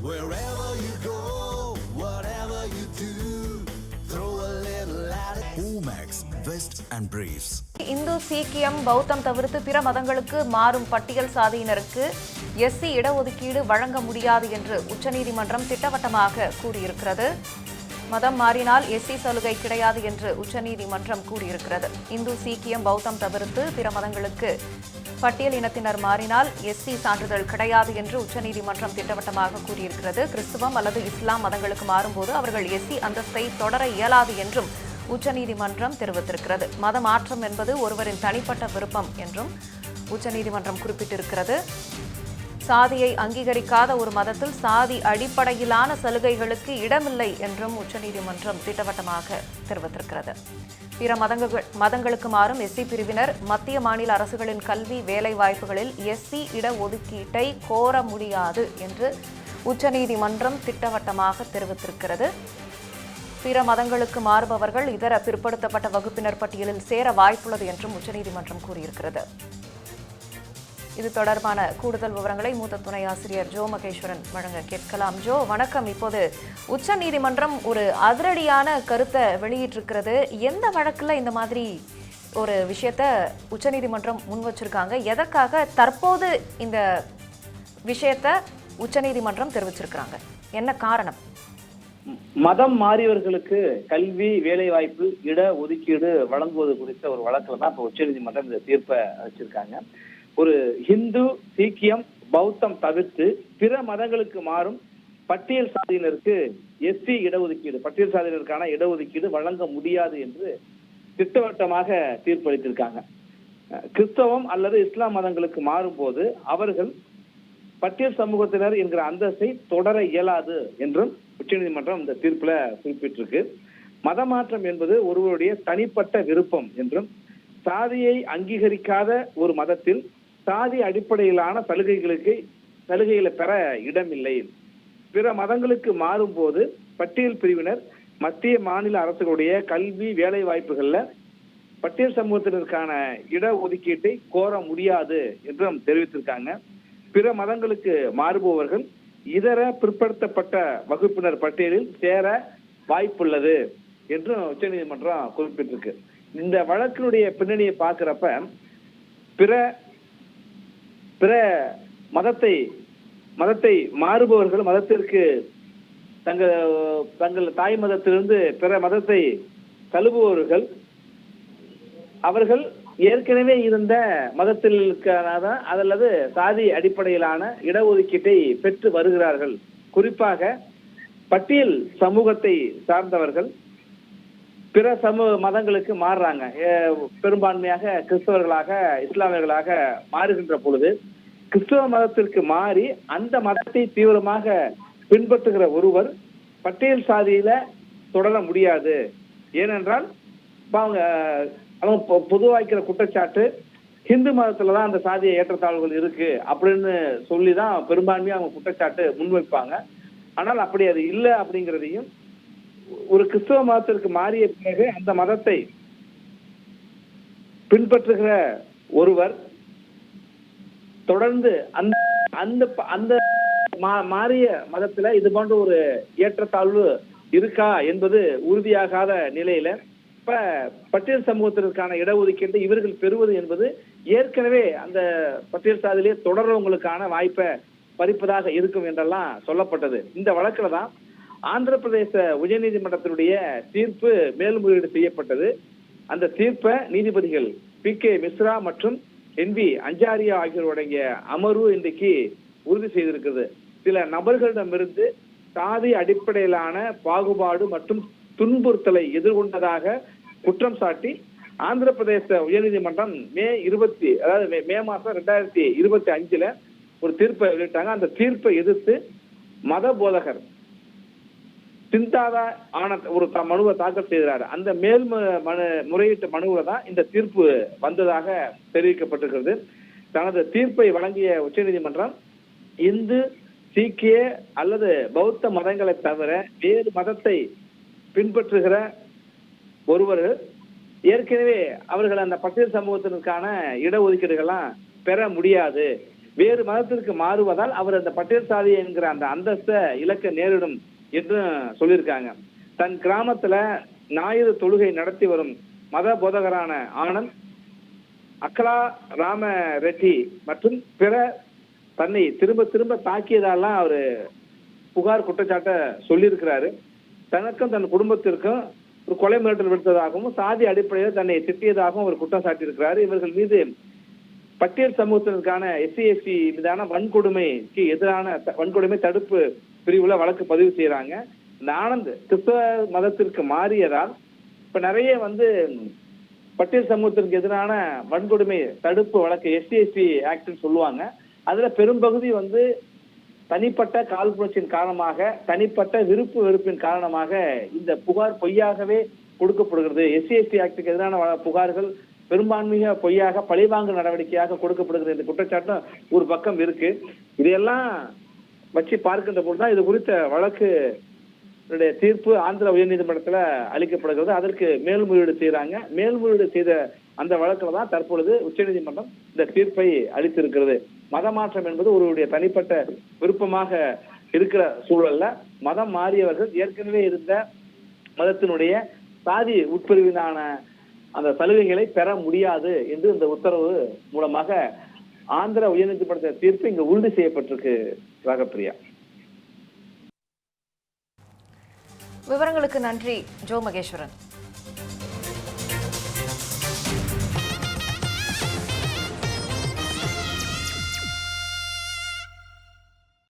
Wherever you go, whatever you do, throw a little at it. Omax, Vest and Briefs. Hindu, சீக்கியம், பௌத்தம் தவிர்த்து பிற மதங்களுக்கு மாறும் பட்டியல் சாதியினருக்கு எஸ்சி இடஒதுக்கீடு வழங்க முடியாது என்று உச்சநீதிமன்றம் திட்டவட்டமாக கூறியிருக்கிறது. மதம் மாறினால் எஸ்சி சலுகை கிடையாது என்று உச்சநீதிமன்றம் கூறியிருக்கிறது. இந்து, சீக்கியம், பௌத்தம் தவிர்த்து பிற மதங்களுக்கு பட்டியல் இனத்தினர் மாறினால் எஸ்சி சான்றிதழ் கிடையாது என்று உச்சநீதிமன்றம் திட்டவட்டமாக கூறியிருக்கிறது. கிறிஸ்துவம் அல்லது இஸ்லாம் மதங்களுக்கு மாறும்போது அவர்கள் எஸ்சி அந்தஸ்தை தொடர இயலாது என்றும் உச்சநீதிமன்றம் தெரிவித்திருக்கிறது. மத மாற்றம் என்பது ஒருவரின் தனிப்பட்ட விருப்பம் என்றும் உச்சநீதிமன்றம் குறிப்பிட்டிருக்கிறது. சாதியை அங்கீகரிக்காத ஒரு மதத்தில் சாதி அடிப்படையிலான சலுகைகளுக்கு இடமில்லை என்றும் உச்சநீதிமன்றம் திட்டவட்டமாக தெரிவித்திருக்கிறது. பிற மதங்களுக்கு மாறும் எஸ்சி பிரிவினர் மத்திய மாநில அரசுகளின் கல்வி வேலை வாய்ப்புகளில் எஸ்சி இடஒதுக்கீட்டை கோர முடியாது என்று உச்சநீதிமன்றம் திட்டவட்டமாக தெரிவித்திருக்கிறது. பிற மதங்களுக்கு மாறுபவர்கள் இதர பிற்படுத்தப்பட்ட வகுப்பினர் பட்டியலில் சேர வாய்ப்புள்ளது என்றும் உச்சநீதிமன்றம் கூறியிருக்கிறது. இது தொடர்பான கூடுதல் விவரங்களை மூத்த துணை ஆசிரியர் ஜோ மகேஸ்வரன் வழங்க கேட்கலாம். ஜோ, வணக்கம். இப்போது உச்சநீதிமன்றம் ஒரு அதிரடியான கருத்தை வெளியிட்டிருக்கிறது. எந்த வழக்குல இந்த மாதிரி ஒரு விஷயத்த உச்சநீதிமன்றம் முன் வச்சிருக்காங்க? எதற்காக தற்போது இந்த விஷயத்த உச்சநீதிமன்றம் தெரிவிச்சிருக்கிறாங்க? என்ன காரணம்? மதம் மாறியவர்களுக்கு கல்வி வேலை வாய்ப்பு இட ஒதுக்கீடு வழங்குவது குறித்த ஒரு வழக்குல தான் இப்ப உச்சநீதிமன்றம் இந்த தீர்ப்பை வச்சிருக்காங்க. ஒரு ஹிந்து, சீக்கியம், பௌத்தம் தவிர்த்து பிற மதங்களுக்கு மாறும் பட்டியல் சாதியினருக்கு எஸ்சி இடஒதுக்கீடு, பட்டியல் சாதியினருக்கான இடஒதுக்கீடு வழங்க முடியாது என்று திட்டவட்டமாக தீர்ப்பளித்திருக்காங்க. கிறிஸ்தவம் அல்லது இஸ்லாம் மதங்களுக்கு மாறும்போது அவர்கள் பட்டியல் சமூகத்தினர் என்கிற அந்தஸ்தை தொடர இயலாது என்றும் உச்சநீதிமன்றம் இந்த தீர்ப்புல குறிப்பிட்டிருக்கு. மதமாற்றம் என்பது ஒருவருடைய தனிப்பட்ட விருப்பம் என்றும் சாதியை அங்கீகரிக்காத ஒரு மதத்தில் சாதி அடிப்படையிலான சலுகைகளை பெற இடமில்லை. பிற மதங்களுக்கு மாறும் போது பட்டியல் பிரிவினர் மத்திய மாநில அரசுகளுடைய கல்வி வேலை வாய்ப்புகள்ல பட்டியல் சமூகத்தினருக்கான இட ஒதுக்கீட்டை கோர முடியாது என்றும் தெரிவித்திருக்காங்க. பிற மதங்களுக்கு மாறுபவர்கள் இதர பிற்படுத்தப்பட்ட வகுப்பினர் பட்டியலில் சேர வாய்ப்புள்ளது என்றும் உச்சநீதிமன்றம் குறிப்பிட்டிருக்கு. இந்த வழக்கினுடைய பின்னணியை பார்க்கிறப்ப பிற மதத்தை மாறுபவர்கள் மதத்திற்கு தங்கள் தாய் மதத்திலிருந்து பிற மதத்தை தழுவுபவர்கள் அவர்கள் ஏற்கனவே இருந்த மதத்திற்கான அல்லது சாதி அடிப்படையிலான இடஒதுக்கீட்டை பெற்று வருகிறார்கள். குறிப்பாக பட்டியல் சமூகத்தை சார்ந்தவர்கள் பிற மதங்களுக்கு மாறுறாங்க. பெரும்பான்மையாக கிறிஸ்தவர்களாக இஸ்லாமியர்களாக மாறுகின்ற பொழுது கிறிஸ்தவ மதத்திற்கு மாறி அந்த மதத்தை தீவிரமாக பின்பற்றுகிற ஒருவர் பட்டியல் சாதியில தொடர முடியாது. ஏனென்றால் அவங்க பொதுவாய்க்கிற குற்றச்சாட்டு ஹிந்து மதத்துலதான் அந்த சாதிய ஏற்றத்தாழ்வுகள் இருக்கு அப்படின்னு சொல்லிதான் பெரும்பான்மையா அவங்க குற்றச்சாட்டு முன்வைப்பாங்க. ஆனால் அப்படி அது இல்லை அப்படிங்கிறதையும், ஒரு கிறிஸ்தவ மதத்திற்கு மாறிய பிறகு அந்த மதத்தை பின்பற்றுகிற ஒருவர் தொடர்ந்து அந்த மாறிய மதத்துல இது போன்ற ஒரு ஏற்றத்தாழ்வு இருக்கா என்பது உறுதியாகாத நிலையில இப்ப பட்டியல் சமூகத்திற்கான இடஒதுக்கீட்டை இவர்கள் பெறுவது என்பது ஏற்கனவே அந்த பட்டியல் சாதியிலே தொடர்றவங்களுக்கான வாய்ப்பை பறிப்பதாக இருக்கும் என்றெல்லாம் சொல்லப்பட்டது. இந்த வழக்குல தான் ஆந்திர பிரதேச உயர்நீதிமன்றத்தினுடைய தீர்ப்பு மேல்முறையீடு செய்யப்பட்டது. அந்த தீர்ப்பை நீதிபதிகள் பி.கே. மிஸ்ரா மற்றும் என்.வி. அஞ்சாரியா ஆகியோருடைய அமர்வு இன்றைக்கு உறுதி செய்திருக்கிறது. சில நபர்களிடமிருந்து சாதி அடிப்படையிலான பாகுபாடு மற்றும் துன்புறுத்தலை எதிர்கொண்டதாக குற்றம் சாட்டி ஆந்திர பிரதேச உயர்நீதிமன்றம் மே மாசம் 2025 ஒரு தீர்ப்பை வெளியிட்டாங்க. அந்த தீர்ப்பை எதிர்த்து மத போதகர் சிந்தாதா ஆனந்த் ஒரு மனுவை தாக்கல் செய்கிறார். அந்த முறையீட்டு மனுவில் தான் இந்த தீர்ப்பு வந்ததாக தெரிவிக்கப்பட்டிருக்கிறது. தனது தீர்ப்பை வழங்கிய உச்சநீதிமன்றம் இந்து, சீக்கிய அல்லது பௌத்த மதங்களை தவிர வேறு மதத்தை பின்பற்றுகிற ஒருவர் ஏற்கனவே அவர்கள் அந்த பட்டியல் சமூகத்திற்கான இடஒதுக்கீடுகள்லாம் பெற முடியாது. வேறு மதத்திற்கு மாறுவதால் அவர் அந்த பட்டியல் சாதி என்கிற அந்த அந்தஸ்தை இழக்க நேரிடும் என்று சொல்லியிருக்காங்க. தன் கிராமத்துல ஞாயிறு தொழுகை நடத்தி வரும் மத போதகரான ஆனந்த் அக்கலா ராம ரெட்டி மற்றும் பிற தன்னை திரும்ப திரும்ப தாக்கியதாலாம் அவரு புகார் குற்றச்சாட்டை சொல்லியிருக்கிறாரு. தனக்கும் தன் குடும்பத்திற்கும் ஒரு கொலை மிரட்டல் விடுத்ததாகவும் சாதி அடிப்படையில் தன்னை திட்டியதாகவும் அவர் குற்றம் சாட்டியிருக்கிறார். இவர்கள் மீது பட்டியல் சமூகத்தினருக்கான SC/ST மீதான வன்கொடுமைக்கு எதிரான வன்கொடுமை தடுப்பு பிரிவுல வழக்கு பதிவு செய்யறாங்க. இந்த ஆனந்த் கிறிஸ்தவ மதத்திற்கு மாறியதால் இப்ப நிறைய பட்டியல் சமூகத்திற்கு எதிரான வன்கொடுமை தடுப்பு வழக்கு SC/ST ஆக்ட்னு சொல்லுவாங்க. அதுல பெரும்பகுதி தனிப்பட்ட காழ்ப்புணர்ச்சியின் காரணமாக, தனிப்பட்ட விருப்பு வெறுப்பின் காரணமாக இந்த புகார் பொய்யாகவே கொடுக்கப்படுகிறது. SC/ST ஆக்டுக்கு எதிரான புகார்கள் பெரும்பான்மையாக பொய்யாக பழிவாங்கும் நடவடிக்கையாக கொடுக்கப்படுகிறது இந்த குற்றச்சாட்டும் ஒரு பக்கம் இருக்கு. இதையெல்லாம் வச்சு பார்க்கின்ற போதுதான் இது குறித்த வழக்கு தீர்ப்பு ஆந்திர உயர்நீதிமன்றத்துல அளிக்கப்படுகிறது. அதற்கு மேல்முறையீடு செய்யறாங்க. மேல்முறையீடு செய்த அந்த வழக்குல தான் தற்பொழுது உச்சநீதிமன்றம் இந்த தீர்ப்பை அளித்திருக்கிறது. மதமாற்றம் என்பது ஒருவருடைய தனிப்பட்ட விருப்பமாக இருக்கிற சூழல்ல மதம் மாறியவர்கள் ஏற்கனவே இருந்த மதத்தினுடைய சாதி உட்பிரிவினான அந்த சலுகைகளை பெற முடியாது என்று இந்த உத்தரவு மூலமாக ஆந்திர உயர்நீதிமன்ற தீர்ப்பு இங்கு உறுதி செய்யப்பட்டிருக்கு. ராகப்பிரியா, விவரங்களுக்கு நன்றி ஜோ மகேஸ்வரன்.